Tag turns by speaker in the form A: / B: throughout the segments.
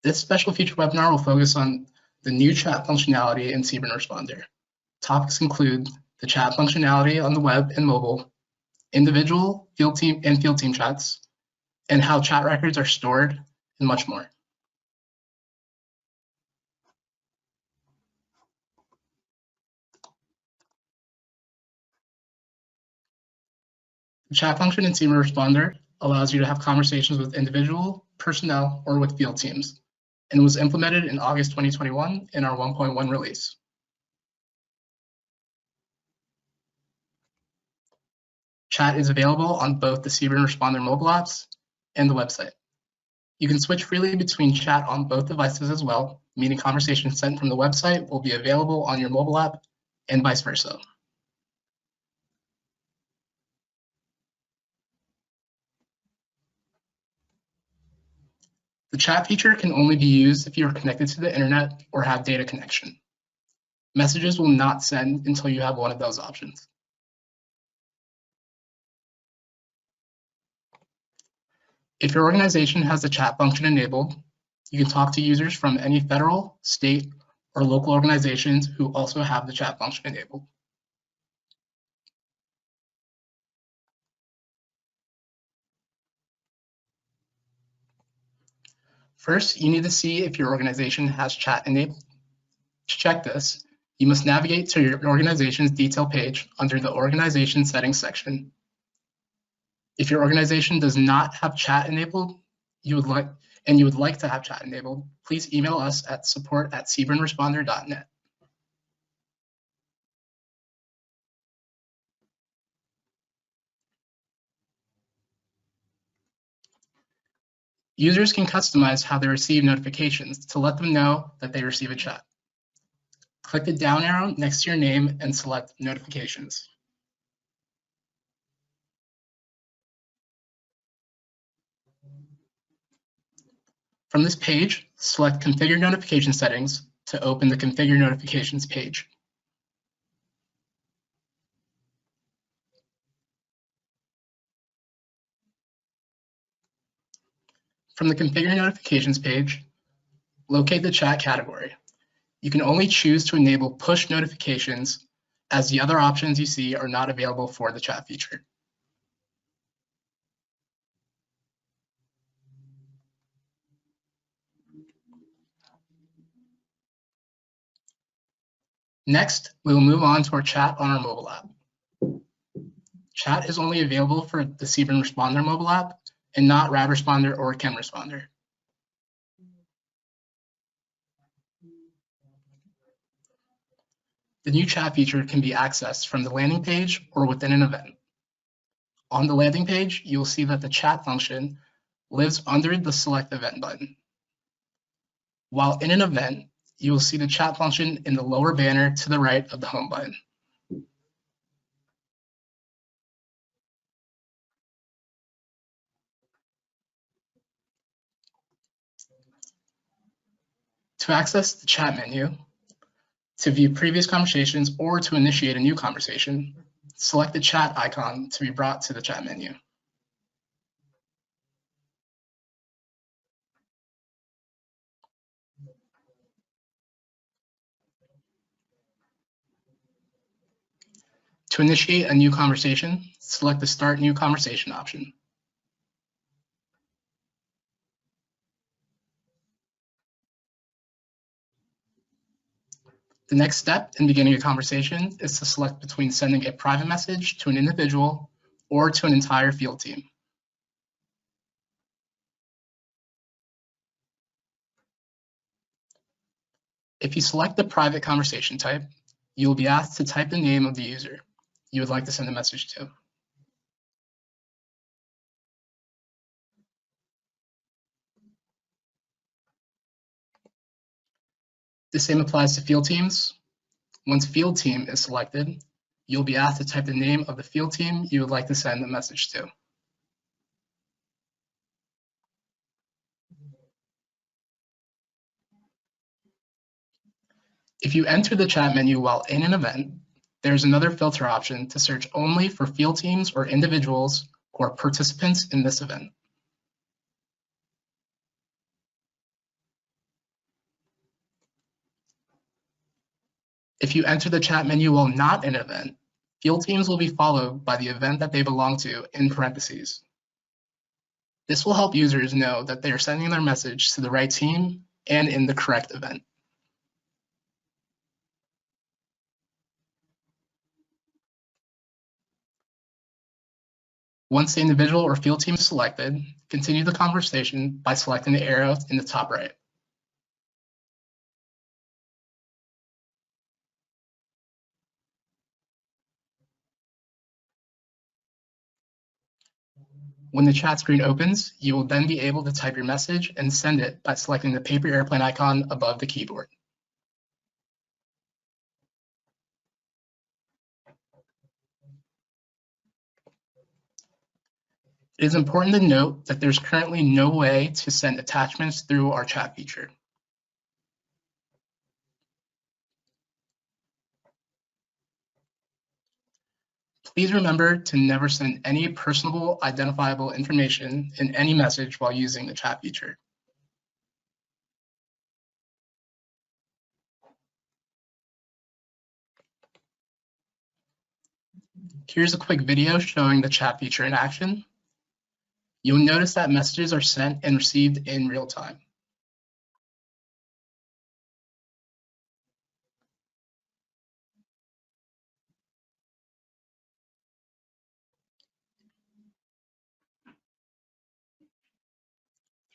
A: This special feature webinar will focus on the new chat functionality in CBRNResponder. Topics include the chat functionality on the web and mobile, individual, field team chats, and how chat records are stored, and much more. The chat function in CBRNResponder allows you to have conversations with individual, personnel, or with field teams, and was implemented in August 2021 in our 1.1 release. Chat is available on both the CBRNResponder mobile apps and the website. You can switch freely between chat on both devices as well, meaning conversations sent from the website will be available on your mobile app and vice versa. The chat feature can only be used if you are connected to the internet or have data connection. Messages will not send until you have one of those options. If your organization has the chat function enabled, you can talk to users from any federal, state, or local organizations who also have the chat function enabled. First, you need to see if your organization has chat enabled. To check this, you must navigate to your organization's detail page under the Organization Settings section. If your organization does not have chat enabled, you would like to have chat enabled, please email us at support@cbrnresponder.net. Users can customize how they receive notifications to let them know that they receive a chat. Click the down arrow next to your name and select Notifications. From this page, select Configure Notification Settings to open the Configure Notifications page. From the Configure Notifications page, locate the chat category. You can only choose to enable push notifications, as the other options you see are not available for the chat feature. Next, we will move on to our chat on our mobile app. Chat is only available for the CBRNResponder mobile app and not RabResponder or ChemResponder. The new chat feature can be accessed from the landing page or within an event. On the landing page, you will see that the chat function lives under the Select Event button. While in an event, you will see the chat function in the lower banner to the right of the home button. To access the chat menu, to view previous conversations, or to initiate a new conversation, select the chat icon to be brought to the chat menu. To initiate a new conversation, select the Start New Conversation option. The next step in beginning a conversation is to select between sending a private message to an individual or to an entire field team. If you select the private conversation type, you will be asked to type the name of the user you would like to send a message to. The same applies to field teams. Once field team is selected, you'll be asked to type the name of the field team you would like to send the message to. If you enter the chat menu while in an event, there's another filter option to search only for field teams or individuals who are participants in this event. If you enter the chat menu while not in an event, field teams will be followed by the event that they belong to in parentheses. This will help users know that they are sending their message to the right team and in the correct event. Once the individual or field team is selected, continue the conversation by selecting the arrow in the top right. When the chat screen opens, you will then be able to type your message and send it by selecting the paper airplane icon above the keyboard. It is important to note that there's currently no way to send attachments through our chat feature. Please remember to never send any personable identifiable information in any message while using the chat feature. Here's a quick video showing the chat feature in action. You'll notice that messages are sent and received in real time.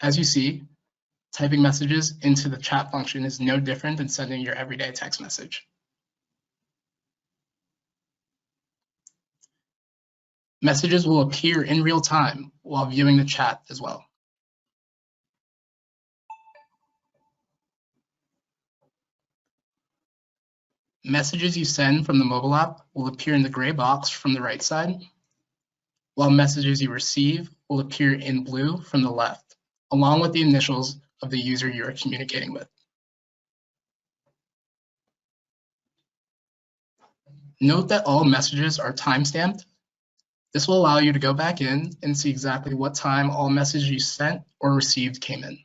A: As you see, typing messages into the chat function is no different than sending your everyday text message. Messages will appear in real time while viewing the chat as well. Messages you send from the mobile app will appear in the gray box from the right side, while messages you receive will appear in blue from the left, along with the initials of the user you are communicating with. Note that all messages are timestamped. This will allow you to go back in and see exactly what time all messages you sent or received came in.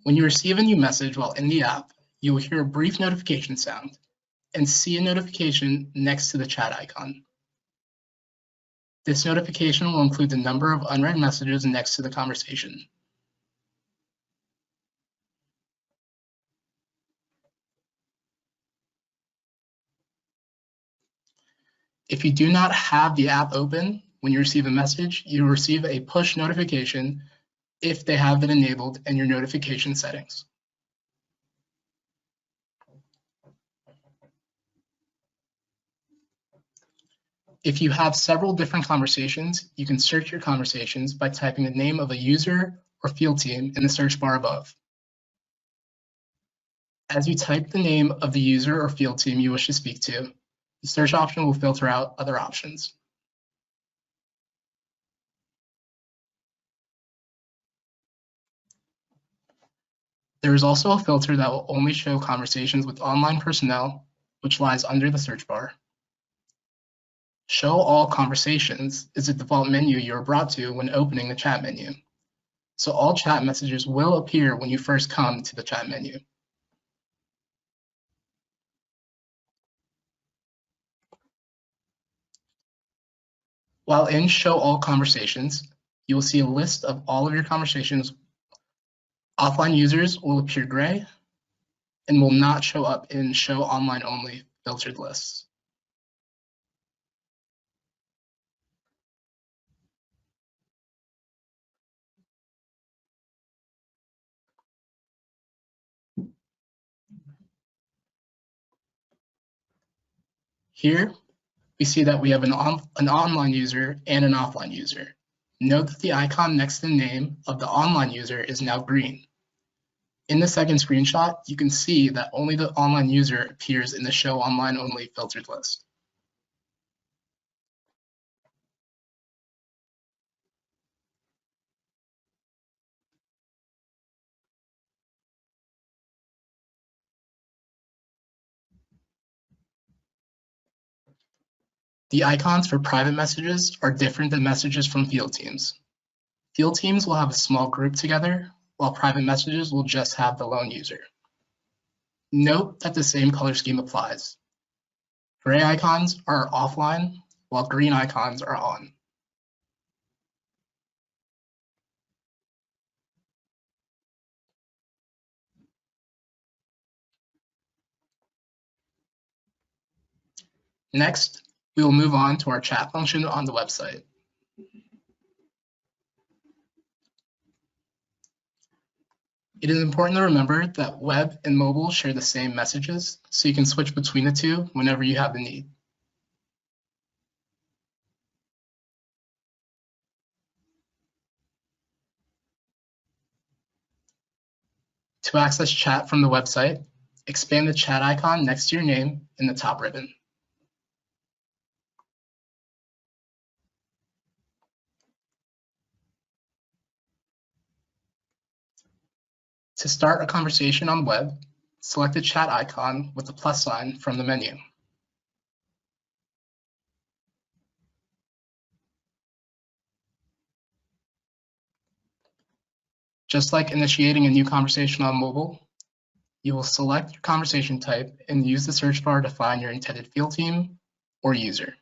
A: When you receive a new message while in the app, you will hear a brief notification sound and see a notification next to the chat icon. This notification will include the number of unread messages next to the conversation. If you do not have the app open when you receive a message, you will receive a push notification if they have been enabled in your notification settings. If you have several different conversations, you can search your conversations by typing the name of a user or field team in the search bar above. As you type the name of the user or field team you wish to speak to, the search option will filter out other options. There is also a filter that will only show conversations with online personnel, which lies under the search bar. Show all conversations is the default menu you are brought to when opening the chat menu. So all chat messages will appear when you first come to the chat menu. While in Show All Conversations, you will see a list of all of your conversations. Offline users will appear gray and will not show up in Show Online Only filtered lists. Here, we see that we have an online user and an offline user. Note that the icon next to the name of the online user is now green. In the second screenshot, you can see that only the online user appears in the Show Online Only filtered list. The icons for private messages are different than messages from field teams. Field teams will have a small group together, while private messages will just have the lone user. Note that the same color scheme applies. Gray icons are offline, while green icons are on. Next, we will move on to our chat function on the website. It is important to remember that web and mobile share the same messages, so you can switch between the two whenever you have the need. To access chat from the website, expand the chat icon next to your name in the top ribbon. To start a conversation on the web, select the chat icon with the plus sign from the menu. Just like initiating a new conversation on mobile, you will select your conversation type and use the search bar to find your intended field team or user.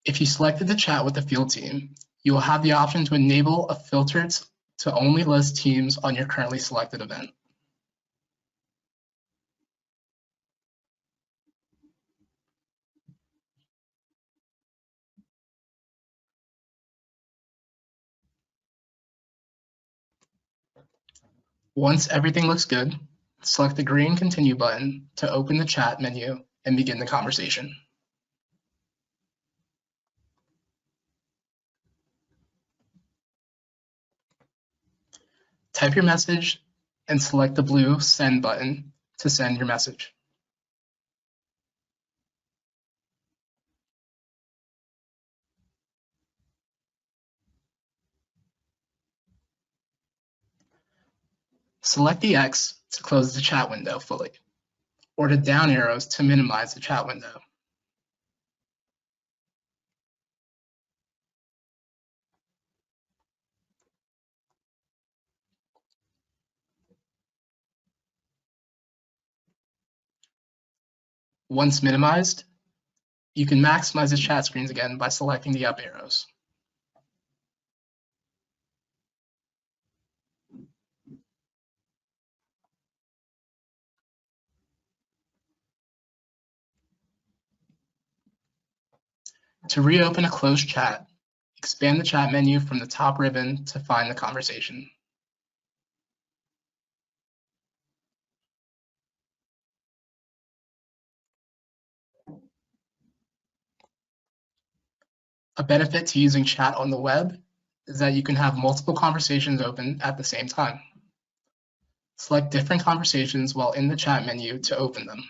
A: If you selected the chat with the field team, you will have the option to enable a filter to only list teams on your currently selected event. Once everything looks good, select the green Continue button to open the chat menu and begin the conversation. Type your message and select the blue Send button to send your message. Select the X to close the chat window fully, or the down arrows to minimize the chat window. Once minimized, you can maximize the chat screens again by selecting the up arrows. To reopen a closed chat, expand the chat menu from the top ribbon to find the conversation. A benefit to using chat on the web is that you can have multiple conversations open at the same time. Select different conversations while in the chat menu to open them.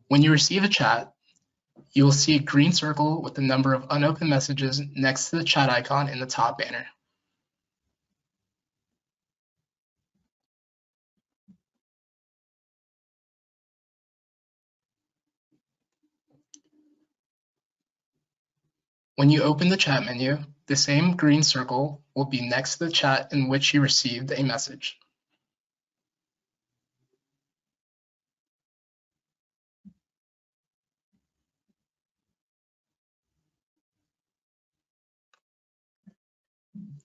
A: When you receive a chat, you will see a green circle with the number of unopened messages next to the chat icon in the top banner. When you open the chat menu, the same green circle will be next to the chat in which you received a message.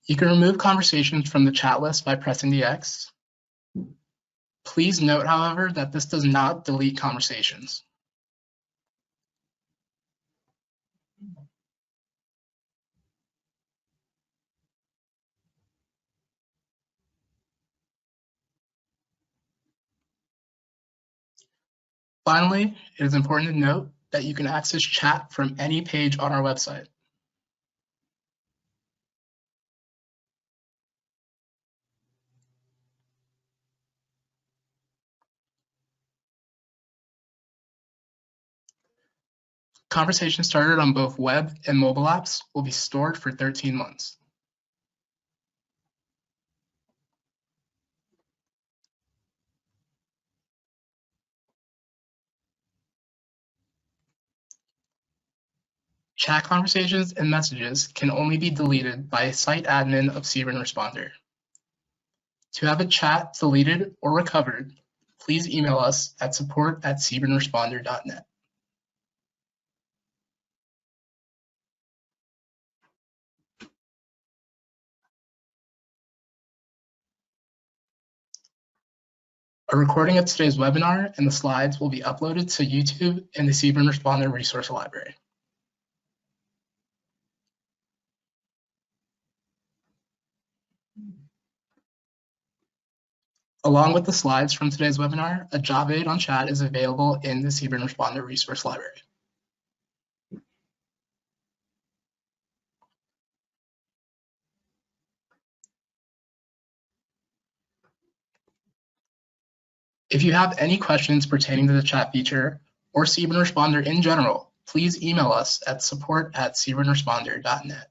A: You can remove conversations from the chat list by pressing the X. Please note, however, that this does not delete conversations. Finally, it is important to note that you can access chat from any page on our website. Conversations started on both web and mobile apps will be stored for 13 months. Chat conversations and messages can only be deleted by a site admin of CBRNResponder. To have a chat deleted or recovered, please email us at support@cburnresponder.net. A recording of today's webinar and the slides will be uploaded to YouTube and the CBRNResponder resource library. Along with the slides from today's webinar, a job aid on chat is available in the CBRNResponder resource library. If you have any questions pertaining to the chat feature or CBRNResponder in general, please email us at support@cburnresponder.net.